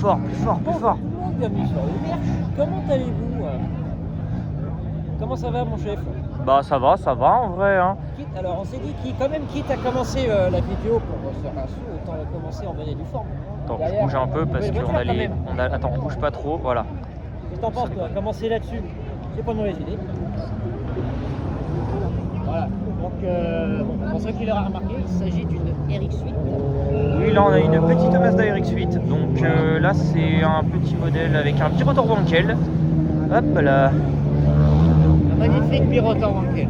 fort, plus fort, plus fort. Bienvenue sur le Merch. Comment allez-vous Comment ça va mon chef? Bah ça va en vrai hein. Alors on s'est dit quitte à commencer la vidéo pour se faire un sou, autant commencer en bonne et due forme. Attends, Derrière, je bouge un peu parce qu'on a les... Attends, on bouge pas trop, voilà. Qu'est-ce que t'en penses toi? Commencer là-dessus, c'est pas une mauvaise idée. Voilà, donc pour ceux qui l'auraient remarqué, il s'agit d'une RX-8. Oui, là on a une petite Mazda RX-8, donc là c'est un petit modèle avec un birotor Wankel. Hop là. Un magnifique birotor Wankel.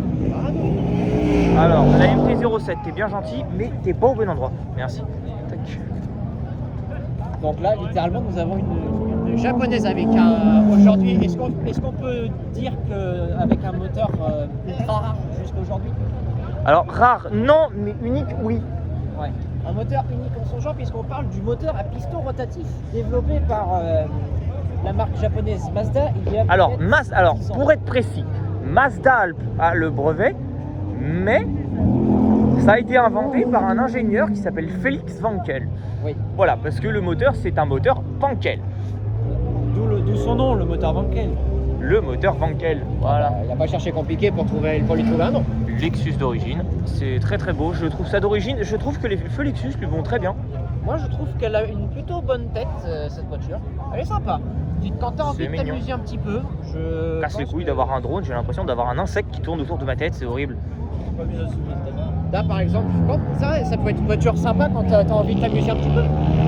Alors, la MT-07, t'es bien gentil, mais t'es pas au bon endroit. Merci. Tac. Donc là, littéralement, nous avons une japonaise avec un... Aujourd'hui, est-ce qu'on peut dire qu'avec un moteur ultra rare jusqu'à aujourd'hui? Alors, rare, non, mais unique, oui. Ouais. Un moteur unique en son genre, puisqu'on parle du moteur à piston rotatif, développé par la marque japonaise Mazda. Il y a alors, pour être précis, Mazda a le brevet, mais ça a été inventé par un ingénieur qui s'appelle Félix Wankel. Oui. Voilà, parce que le moteur, c'est un moteur Wankel. D'où son nom, le moteur Wankel. Le moteur Wankel, voilà. Il n'a pas cherché compliqué pour lui trouver un nom. Lexus d'origine, c'est très très beau, je trouve ça d'origine, je trouve que les feux Lexus lui vont très bien. Moi je trouve qu'elle a une plutôt bonne tête cette voiture, elle est sympa. Quand t'as envie de t'amuser un petit peu, je casse les couilles d'avoir un drone, j'ai l'impression d'avoir un insecte qui tourne autour de ma tête, c'est horrible. Là par exemple, ça peut être une voiture sympa quand t'as envie de t'amuser un petit peu.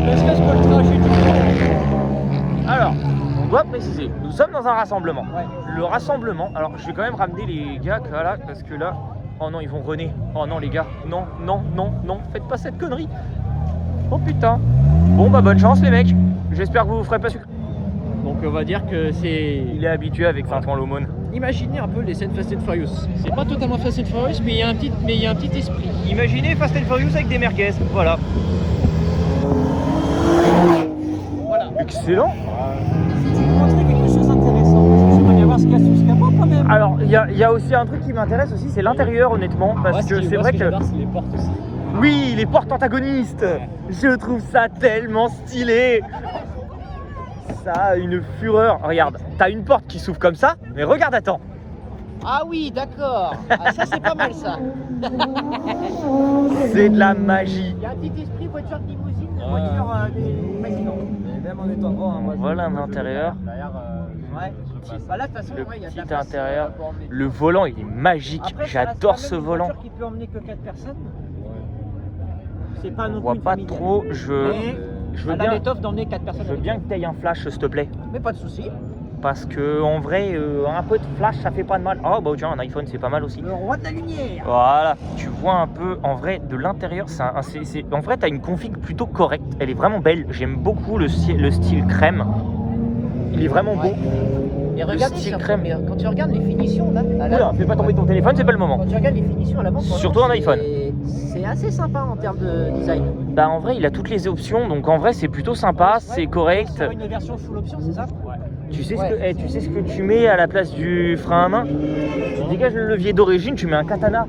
Qu'est-ce que le trajet du temps? Alors, on doit préciser, nous sommes dans un rassemblement. Ouais. Le rassemblement, alors je vais quand même ramener les gars voilà, parce que là, oh non, ils vont runner. Oh non les gars, non, faites pas cette connerie. Oh putain. Bon bah bonne chance les mecs, j'espère que vous vous ferez pas sucre. Donc on va dire que c'est... Il est habitué avec Saint-Ouen l'aumône. Imaginez un peu les scènes Fast and Furious. C'est pas totalement Fast and Furious, mais il y a un petit esprit. Imaginez Fast and Furious avec des merguez, voilà. Voilà. Excellent. Si tu veux montrer quelque chose d'intéressant, parce que j'aimerais bien voir ce qu'il y a sous ce capot quand même. Alors il y a aussi un truc qui m'intéresse aussi, c'est l'intérieur honnêtement, parce que c'est vrai que... c'est les portes aussi. Oui, les portes antagonistes. Je trouve ça tellement stylé. Ça a une fureur. Regarde, t'as une porte qui s'ouvre comme ça, mais regarde, attends. Ah oui, d'accord. Ah, ça c'est pas mal ça. C'est de la magie. Il y a un petit esprit voiture de limousine, voiture des présidents. Même en étant grand, moi, Voilà l'intérieur. Ouais. Bah là de toute façon, Le il y a de la petit place, intérieur. pour emmener. Le volant, il est magique. Après, ça reste J'adore quand même ce une volant. voiture qui peut emmener que 4 personnes. C'est pas non On plus voit une pas famille. trop. Mais Je veux elle a bien, l'étoffe d'emmener 4 personnes. je veux avec bien elle. que t'ailles un flash, s'il te plaît. Mais pas de soucis. Parce que en vrai, un peu de flash, ça fait pas de mal. Oh bah tiens, un iPhone, c'est pas mal aussi. Le roi de la lumière. Voilà, tu vois un peu en vrai de l'intérieur, en vrai tu as une config plutôt correcte, elle est vraiment belle, j'aime beaucoup le style crème, il est vraiment beau. Et regarde, style crème. quand tu regardes les finitions là, Oula, fais pas tomber ton téléphone, c'est pas le moment. quand tu regardes les finitions à l'avant, Surtout un iPhone. C'est assez sympa en termes de design. Bah en vrai il a toutes les options, donc en vrai c'est plutôt sympa, c'est correct. C'est une version full option, c'est ça? Ouais. Tu sais, tu sais ce que tu mets à la place du frein à main? Tu dégages le levier d'origine, tu mets un katana.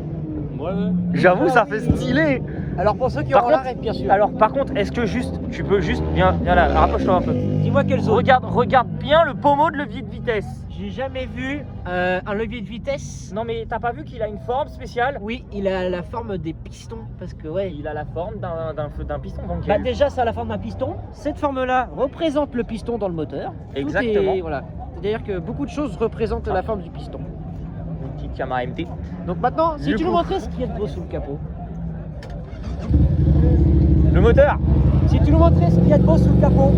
Ouais. J'avoue, ça fait stylé. Alors pour ceux qui Par auront contre, l'arrêt, bien sûr. Alors par contre, est-ce que tu peux juste bien là, rapproche-toi un peu. Dis-moi quelle zone. Regarde bien le pommeau de levier de vitesse. J'ai jamais vu un levier de vitesse. Non mais t'as pas vu qu'il a une forme spéciale? Oui, il a la forme des pistons parce que ouais. Il a la forme d'un piston Wankel. Bah déjà, ça a la forme d'un piston. Cette forme-là représente le piston dans le moteur. Exactement. Voilà. C'est-à-dire que beaucoup de choses représentent la forme du piston. Une petite Yamaha MT. Donc maintenant, si Du tu coup- nous montrais ce qu'il y a de beau sous le capot. Le moteur. Si tu nous montrais ce qu'il y a de beau sous le capot.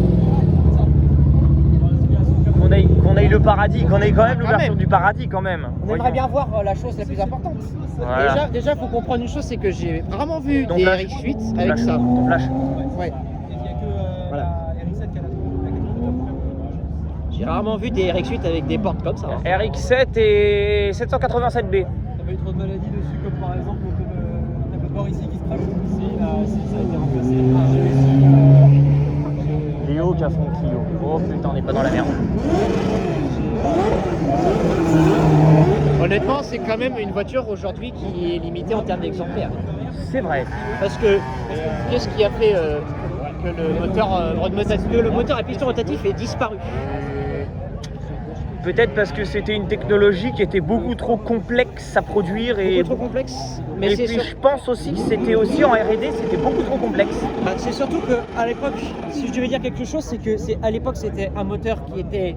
Qu'on ait le paradis, qu'on ait quand même Quand l'ouverture même. du paradis quand même. On aimerait bien voir la chose la plus importante. Voilà. Déjà, il faut comprendre une chose, c'est que j'ai vraiment vu Donc des là, RX-8 Ton avec flash, ça. ton flash. Ouais. Il n'y a que Voilà. la RX-7 qui a la J'ai rarement vu des RX-8 avec des portes comme ça. RX7 et 787B. T'as pas eu trop de maladies dessus, comme par exemple le tableau de bord ici qui se crache. Ça a été remplacé. J'ai aussi. Léo qui a son Clio. Oh putain, on n'est pas dans la merde. Honnêtement, c'est quand même une voiture aujourd'hui qui est limitée en termes d'exemplaires. C'est vrai. Parce que qu'est-ce qui a fait que le moteur à piston rotatif est disparu. Peut-être parce que c'était une technologie qui était beaucoup trop complexe à produire et Beaucoup trop complexe. Mais et c'est puis je pense aussi que c'était aussi en R&D, c'était beaucoup trop complexe. C'est surtout qu'à l'époque, si je devais dire quelque chose, c'est que à l'époque c'était un moteur qui était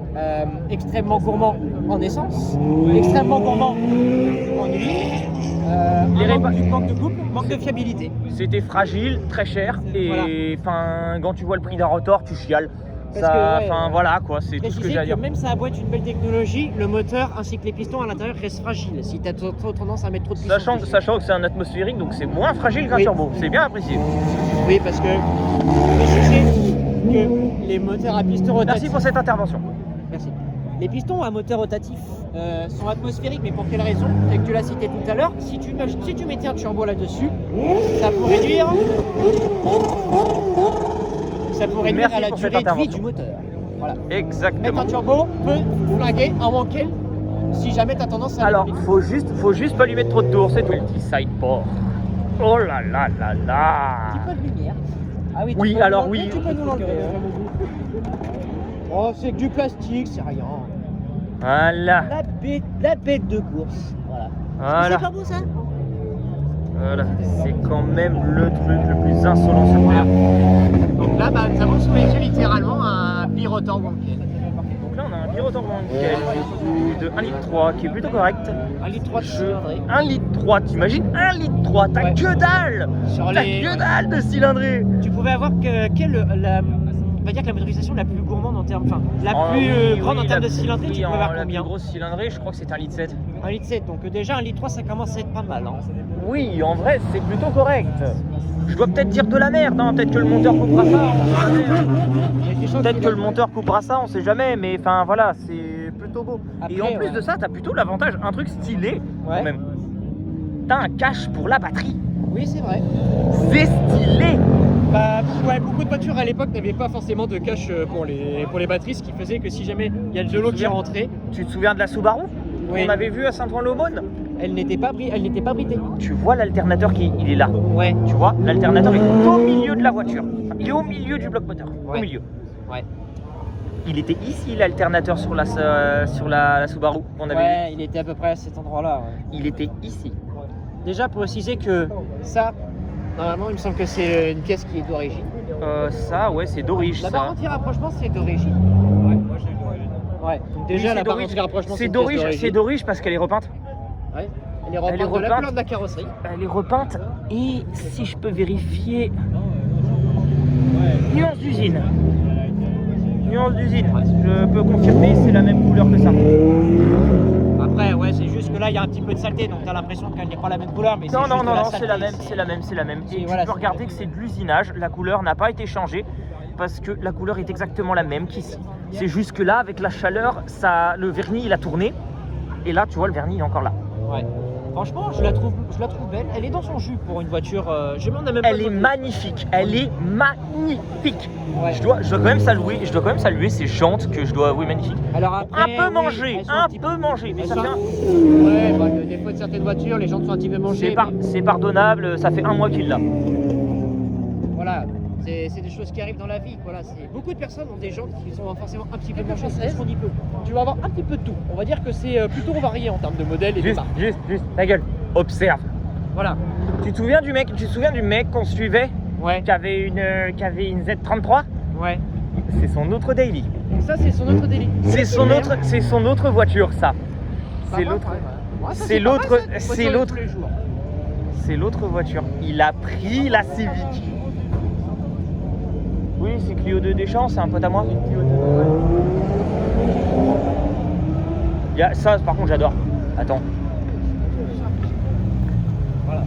extrêmement gourmand en essence, extrêmement gourmand en huile, manque de couple, manque de fiabilité. C'était fragile, très cher et enfin quand tu vois le prix d'un rotor, tu chiales. Parce Ça, que, ouais, enfin voilà quoi, c'est tout ce que Préciser j'ai à que dire. même ça a beau être une belle technologie, le moteur ainsi que les pistons à l'intérieur restent fragiles. Si tu as trop tendance à mettre trop de puissance. Sachant que c'est un atmosphérique, donc c'est moins fragile qu'un Oui. turbo. C'est bien apprécié. Oui, parce que préciser que les moteurs à piston rotatif. Merci pour cette intervention. Merci. Les pistons à moteur rotatif sont atmosphériques, mais pour quelle raison? Et que tu l'as cité tout à l'heure, si tu mettais un turbo là-dessus, ça pourrait nuire Merci à la pour cette durée de vie intervention. du moteur. Voilà. Mettre Exactement. un turbo peut flinguer un wankel si jamais tu as tendance à Alors, aller faut juste pas lui mettre trop de tours, c'est tout. Le petit sideport. Oh là là là là. un petit peu de lumière. Ah oui, Oui, tu peux alors nous- oui. Tu peux nous l'enlever. Oh, c'est que du plastique, c'est rien. Voilà. La bête de course. Voilà. Voilà. C'est pas beau ça? Voilà. C'est quand même le truc le plus insolent sur Terre. Donc là, nous avons sous les yeux littéralement un birotor wankel. Donc là, on a un birotor Wankel de 1,3 litre qui est plutôt correct. 1,3 litre de cylindrée. 1,3 litre, t'imagines 1,3 litre, t'as Ouais. que dalle. Sur T'as les- que dalle de cylindrée. Tu pouvais avoir on va dire que la motorisation la plus gourmande en termes, enfin la Oh, plus oui, grande oui, en termes la- de cylindrée, tu oui, pouvais avoir la combien? plus grosse cylindrée, je crois que c'est 1,7 litre. 1,7 litre, donc déjà 1,3 litre ça commence à être pas mal. Hein. Oui, en vrai, c'est plutôt correct. Je dois peut-être dire de la merde, hein. Peut-être que le monteur coupera ça, on sait jamais. Peut-être que le monteur coupera ça, on sait jamais, mais enfin voilà, c'est plutôt beau. Et en Après, plus ouais. de ça, t'as plutôt l'avantage, un truc stylé Ouais. quand même. T'as un cache pour la batterie. Oui, c'est vrai. C'est stylé. Beaucoup de voitures à l'époque n'avaient pas forcément de cache pour les batteries, ce qui faisait que si jamais il y a de l'eau qui rentrait, Tu te souviens de la Subaru Oui. qu'on avait vue à Saint-Ouen-l'Aumône? elle n'était pas britée. Tu vois l'alternateur il est là. Ouais. Tu vois, l'alternateur est au milieu de la voiture. Enfin, il est au milieu du bloc moteur. Ouais. Au milieu. Ouais. Il était ici l'alternateur sur la Subaru qu'on avait vu. Ouais, il était à peu près à cet endroit-là. Ouais. Il était ici. Déjà pour préciser que ça, normalement il me semble que c'est une pièce qui est d'origine. Ça, ouais, c'est d'origine. La ça. barre anti-rapprochement c'est d'origine. Ouais, moi j'ai le d'origine. Ouais. Donc Oui, déjà c'est la barre d'origine. anti-rapprochement C'est une pièce d'origine, parce qu'elle est repeinte. Ouais. Elle est repeinte Elle est de la repeinte. couleur de la carrosserie. Elle est repeinte et si je peux vérifier, nuance d'usine. Nuance d'usine. Je peux confirmer, c'est la même couleur que ça. Après ouais c'est juste que là il y a un petit peu de saleté donc t'as l'impression qu'elle n'est pas la même couleur mais Non, c'est non, juste non, de la non, c'est saleté. la même, c'est la même, c'est la même. Et tu voilà, peux c'est regarder la que c'est de l'usinage, la couleur n'a pas été changée parce que la couleur est exactement la même qu'ici. C'est juste que là, avec la chaleur, le vernis il a tourné et là, tu vois, le vernis il est encore là. Ouais. Franchement je la trouve belle. Elle est dans son jus pour une voiture. Je me demande même pas Elle est de- magnifique, elle est magnifique. Ouais. Je dois quand même saluer ces jantes que je dois avouer magnifiques. Alors après, Un peu oui, mangé, elles sont un petit peu mangé, mais elles ça sont- fait Ouais, des fois de certaines voitures, les gens sont un petit peu mangés. c'est pardonnable, ça fait un mois qu'il l'a. Voilà, c'est des choses qui arrivent dans la vie. Voilà, beaucoup de personnes ont des jantes qui sont forcément un petit peu mangées. C'est ce qu'on dit peu. Tu vas avoir un petit peu de tout. On va dire que c'est plutôt varié en termes de modèles et de marques. Juste, ta gueule, observe. Voilà. Tu te souviens du mec qu'on suivait Ouais. qui avait une Z33? Ouais. C'est son autre daily. Ça, c'est son autre délit. C'est son autre voiture, ça. C'est Pas l'autre. mal, ouais. Ouais, ça, c'est pas mal, l'autre- ça, une c'est voiture de l'autre- tous les jours. C'est l'autre voiture. Il a pris la Civic. Oui, c'est Clio 2 Deschamps, c'est un pote à moi. Il y a ça, par contre, j'adore. Attends. Voilà.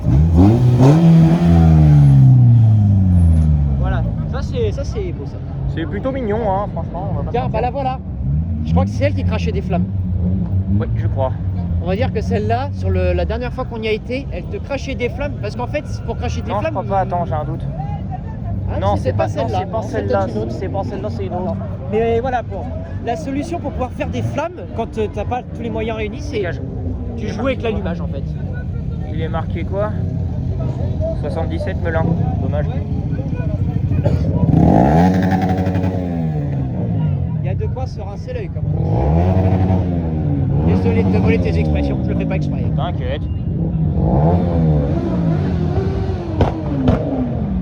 Voilà. Ça, c'est beau, ça. C'est plutôt mignon, hein, franchement. On va pas Tiens, se bah la voilà. Je crois que c'est elle qui crachait des flammes. mentir. Oui, je crois. On va dire que celle-là, sur la dernière fois qu'on y a été, elle te crachait des flammes. Parce qu'en fait, pour cracher des Non, je flammes. crois pas. Attends, j'ai un doute. Ah, non, c'est pas celle-là. c'est pas Non, celle-là. peut-être une autre. C'est pas celle-là, c'est une autre. Mais voilà, la solution pour pouvoir faire des flammes, quand t'as pas tous les moyens réunis, c'est Dégage. tu joues avec l'allumage en fait. Il est marqué quoi? 77 Melun. Dommage. se rincer l'œil comme on dit. Désolé de te voler tes expressions, je le fais pas exprès. T'inquiète.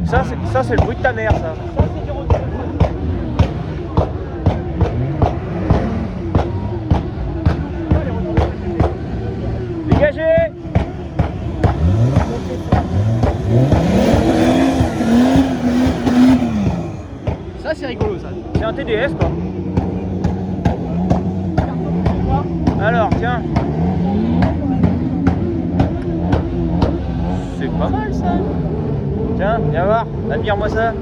Ça, c'est le bruit de ta mère, ça. Ça, c'est du retour. Dégagez! Ça, c'est rigolo, ça. C'est un TDS, quoi. Alors, tiens. C'est pas mal, ça. Tiens, viens voir. Admire-moi ça.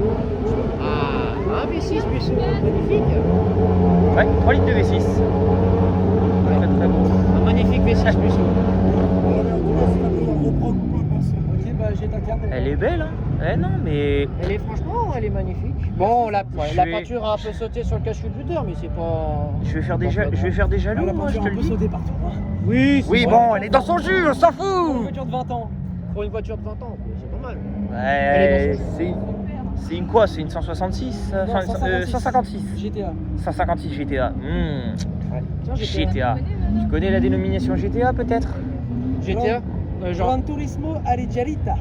Ah, un V6 plus magnifique. Ouais, 3 litres de V6. Très très beau. Un magnifique V6 plus. Ok, bah j'ai ta carte. Elle est belle, hein. Eh non, mais... Elle est franchement, elle est magnifique. Bon, la Je vais- peinture a un peu sauté sur le cache-chute du moteur, mais c'est pas... Je vais faire des jaloux, La moi, je peinture te un le peu dis. sauté partout. Hein. Oui, Oui, bon, elle est dans son jus, on s'en Une fout. voiture de 20 ans. Pour une voiture de 20 ans, c'est pas mal. Ouais, c'est une quoi? C'est une 166 Non, enfin, 156. GTA. 156 GTA. Tiens, GTA. Tu connais la dénomination GTA, peut-être? GTA genre... Gran Turismo Allegialita.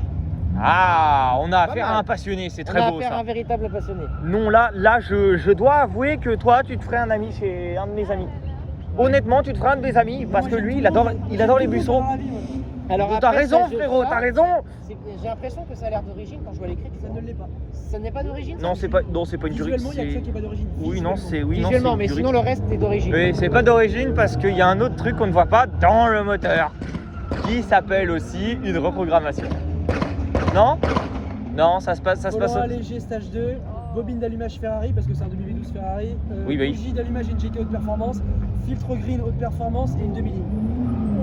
Ah, on a Pas affaire mal. à un passionné, c'est On très a beau affaire à ça. un véritable passionné. Non, là je dois avouer que toi, tu te ferais un ami chez un de mes amis. Honnêtement, tu te ferais un de mes amis parce que lui, il adore les buissons. Alors T'as après, raison, ça, je- frérot, ça, t'as raison. J'ai l'impression que ça a l'air d'origine quand je vois l'écrit. Ça ne l'est pas. Ça n'est pas d'origine ça Non, c'est pas une durée. Visuellement, il y a que ça qui est pas d'origine. Oui, non, c'est oui, non, Visuellement, c'est mais une sinon durée. le reste est d'origine. Oui, c'est pas d'origine parce qu'il y a un autre truc qu'on ne voit pas dans le moteur qui s'appelle aussi une reprogrammation. Non? Non, ça se passe. Volant allégé stage 2, bobine d'allumage Ferrari parce que c'est un 2012 Ferrari. Oui, bah oui. Bougie d'allumage NGT haute performance, filtre green haute performance et une demi-ligne.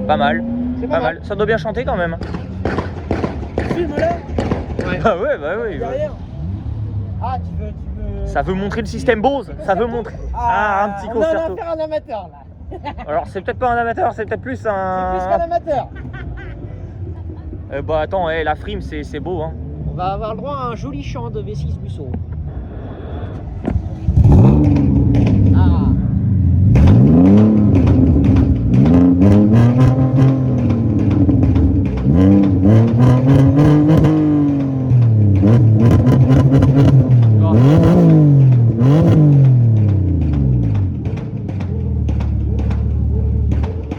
Pas mal, C'est pas mal. Ça doit bien chanter quand même. Film là, Ouais. Ah ouais, bah oui. derrière. Ah, tu veux... Ça veut montrer le système Bose. Ça veut montrer. Ah, un petit on a concerto. faire un amateur là. Alors c'est peut-être pas un amateur, c'est peut-être plus C'est plus qu'un un. amateur. Bah attends, la frime c'est beau hein. On va avoir le droit à un joli chant de V6 Musso. Ah.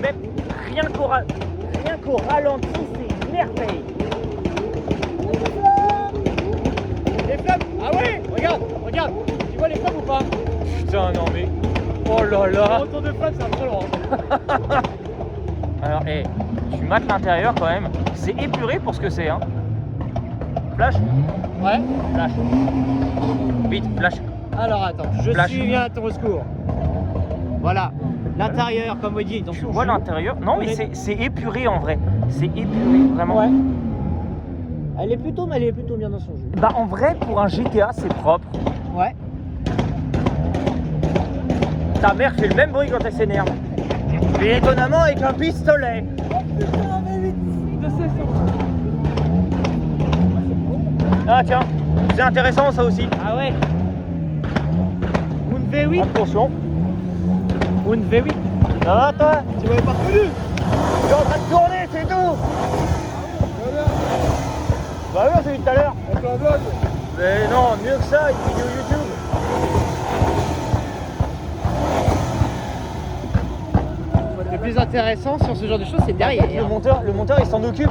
Même rien qu'au ralenti, c'est une merveille. Les flammes. Ah ouais. Regarde. Tu vois les flammes ou pas? Putain non mais. Oh là là. Retour de flammes, c'est un peu long. Alors tu mates l'intérieur quand même. C'est épuré pour ce que c'est hein. Flash. Ouais. Flash. Vite, flash. Alors attends, je Flash. suis bien à ton secours. Voilà. L'intérieur, comme on dit, dans Tu son vois jus. l'intérieur? Non mais On est- c'est épuré en vrai. C'est épuré vraiment. Ouais. Elle est plutôt bien dans son jus. Bah en vrai pour un GTA c'est propre. Ouais. Ta mère fait le même bruit quand elle s'énerve. Et étonnamment avec un pistolet. Ah tiens, c'est intéressant ça aussi. Ah ouais. Une V8. Attention. Une V8. Ça va toi? Tu m'avais pas reconnu. Je suis en train de tourner, c'est tout. Bah oui, on s'est vu tout à l'heure. On fait un vlog. Mais non, mieux que ça, une vidéo YouTube. Le plus intéressant sur ce genre de choses, c'est derrière. Le monteur il s'en occupe.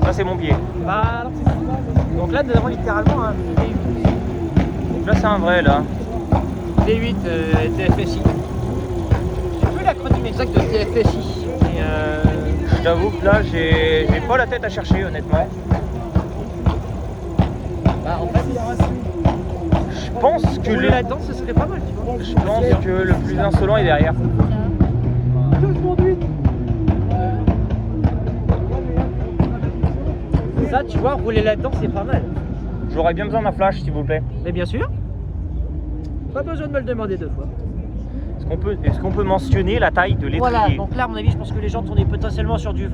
Ça c'est mon pied. Bah alors c'est ça. Donc là, nous avons littéralement un V8. Là c'est un vrai là. V8 TFSI. J'ai plus l'acronyme exact de TFSI. Mais Je t'avoue que là j'ai pas la tête à chercher honnêtement. bah, en fait, Je pense que rouler là-dedans, ce serait pas mal, tu vois. je pense que le plus insolent est derrière. Ça, tu vois, rouler là-dedans, c'est pas mal. J'aurais bien besoin d'un flash s'il vous plaît. Mais bien sûr. Pas besoin de me le demander deux fois. Est-ce qu'on peut mentionner la taille de l'étrier? Voilà, donc là, à mon avis, je pense que les gens tournaient potentiellement sur du 19-20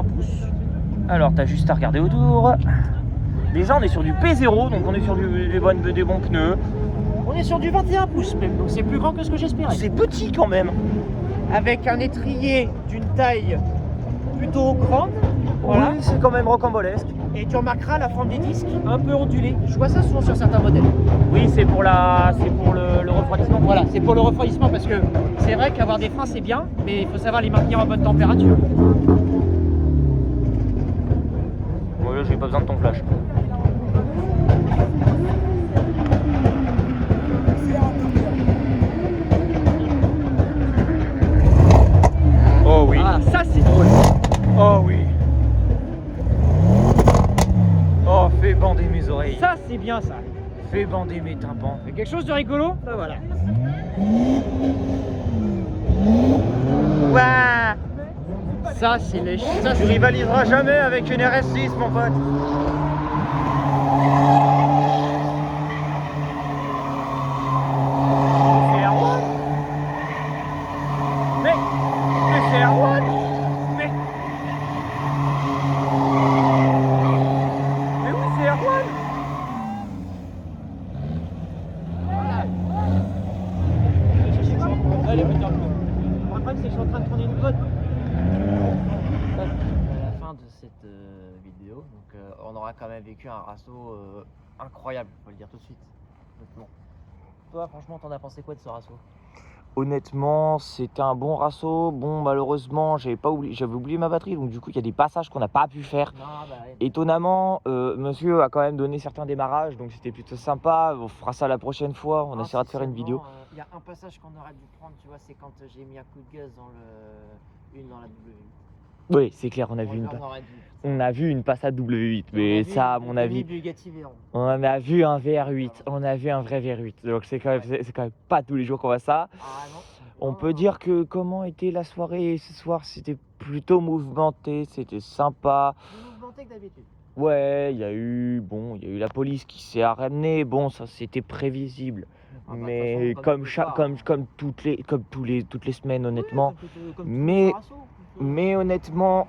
pouces. Alors t'as juste à regarder autour. Déjà, on est sur du P0, donc on est sur des bons pneus. On est sur du 21 pouces même, donc c'est plus grand que ce que j'espérais. C'est petit quand même. Avec un étrier d'une taille plutôt grande. Voilà. Oui, c'est quand même rocambolesque. Et tu remarqueras la forme des disques un peu ondulée. Je vois ça souvent sur certains modèles. Oui, c'est pour le refroidissement. Voilà, c'est pour le refroidissement parce que c'est vrai qu'avoir des freins c'est bien, mais il faut savoir les maintenir en bonne température. Bon, là, j'ai pas besoin de ton flash. Oh oui. Ah, ça c'est drôle. Oh oui. Oh, fais bander mes oreilles. Ça c'est bien ça. Fais bander mes tympans. C'est quelque chose de rigolo. Ben voilà. Ouah. Ça c'est le. Ça, Tu rivaliseras jamais avec une RS6, mon pote. C'est R1. Mais c'est R1. Mais oui, c'est R1. Allez, putain. Le problème c'est que je suis en train de tourner une botte. À la fin de cette vidéo, donc on aura quand même vécu un rasso incroyable, faut le dire tout de suite. Honnêtement. Toi, franchement, t'en as pensé quoi de ce rasso? Honnêtement, c'était un bon rasso. Bon, malheureusement, j'avais oublié ma batterie, donc du coup, il y a des passages qu'on n'a pas pu faire. Non, bah ouais. Étonnamment, monsieur a quand même donné certains démarrages, donc c'était plutôt sympa. On fera ça la prochaine fois. On Ah, essaiera de si faire une vidéo. seulement, il y a un passage qu'on aurait dû prendre, tu vois, c'est quand j'ai mis un coup de gaz dans la W8. Oui, c'est clair, on a vu Ouais, une, là, on aurait dû. on a vu une Passat W8, mais ça, à mon avis, Bugatti Veyron. on a vu un VR8, on a vu un vrai VR8. Donc c'est quand même pas tous les jours qu'on voit ça. Ah non. On Non, peut non. dire que comment était la soirée ce soir, c'était plutôt mouvementé, c'était sympa. Plus mouvementé que d'habitude. Ouais, il y a eu la police qui s'est ramenée. Bon, ça c'était prévisible. Ah bah, de Mais toute façon, comme toutes les semaines, honnêtement. comme Mais- tous les rassos, Mais honnêtement,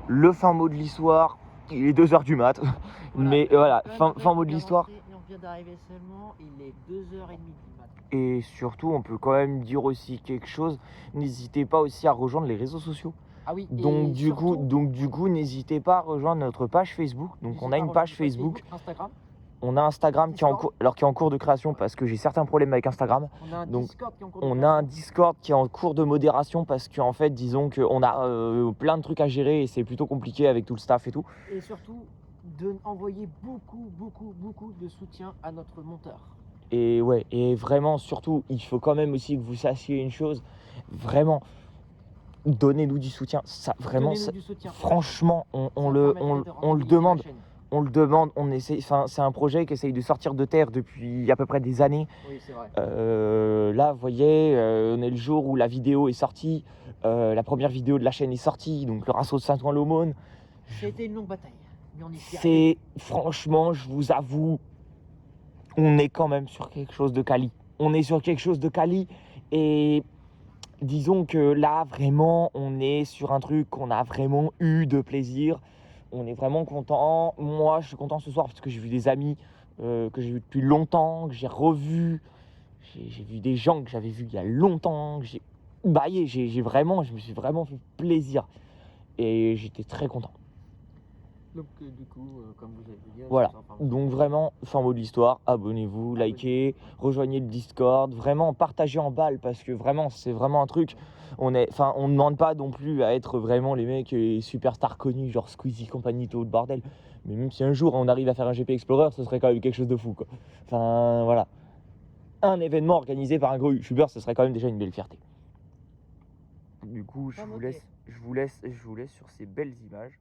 le fin mot de l'histoire, il est 2h du mat. Mais voilà, fin mot de l'histoire. On vient d'arriver seulement, il est 2h30 du matin. Et surtout, on peut quand même dire aussi quelque chose. N'hésitez pas aussi à rejoindre les réseaux sociaux. Ah oui, Donc du coup, n'hésitez pas à rejoindre notre page Facebook. Donc on a une page Facebook. Instagram. On a Instagram qui est en cours de création parce que j'ai certains problèmes avec Instagram. On a un Donc, Discord qui est en cours de On a création. un Discord qui est en cours de modération parce qu'en fait, disons qu'on a plein de trucs à gérer et c'est plutôt compliqué avec tout le staff et tout. Et surtout, d'envoyer beaucoup de soutien à notre monteur. Et ouais, et vraiment, surtout, il faut quand même aussi que vous sachiez une chose. Vraiment, donnez-nous du soutien. Ça, vraiment, Donnez-nous du soutien. franchement, on Ça le permettrait de on le rentabiliser demande. la chaîne. On le demande, on essaie. Enfin, c'est un projet qui essaye de sortir de terre depuis à peu près des années. Oui, c'est vrai. Là, vous voyez, on est le jour où la vidéo est sortie. La première vidéo de la chaîne est sortie, donc le rasso de Saint-Ouen-l'Aumône. C'était une longue bataille. Mais on y est arrivé. C'est franchement, je vous avoue, on est quand même sur quelque chose de quali. On est sur quelque chose de quali et disons que là, vraiment, on est sur un truc qu'on a vraiment eu de plaisir. On est vraiment content. Moi, je suis content ce soir parce que j'ai vu des amis que j'ai vus depuis longtemps, que j'ai revus. J'ai vu des gens que j'avais vus il y a longtemps. Que j'ai baillé. Je me suis vraiment fait plaisir. Et j'étais très content. Donc, du coup, comme vous avez dit, Voilà. c'est enfin, Donc vraiment, fin mot de l'histoire, abonnez-vous, likez, rejoignez le Discord, vraiment partagez en balle parce que vraiment c'est vraiment un truc. On ne demande pas non plus à être vraiment les mecs les superstars connus genre Squeezie compagnie tout le bordel. Mais même si un jour on arrive à faire un GP Explorer, ce serait quand même quelque chose de fou quoi. Enfin voilà. Un événement organisé par un gros youtubeur, ce serait quand même déjà une belle fierté. Du coup, je vous laisse sur ces belles images.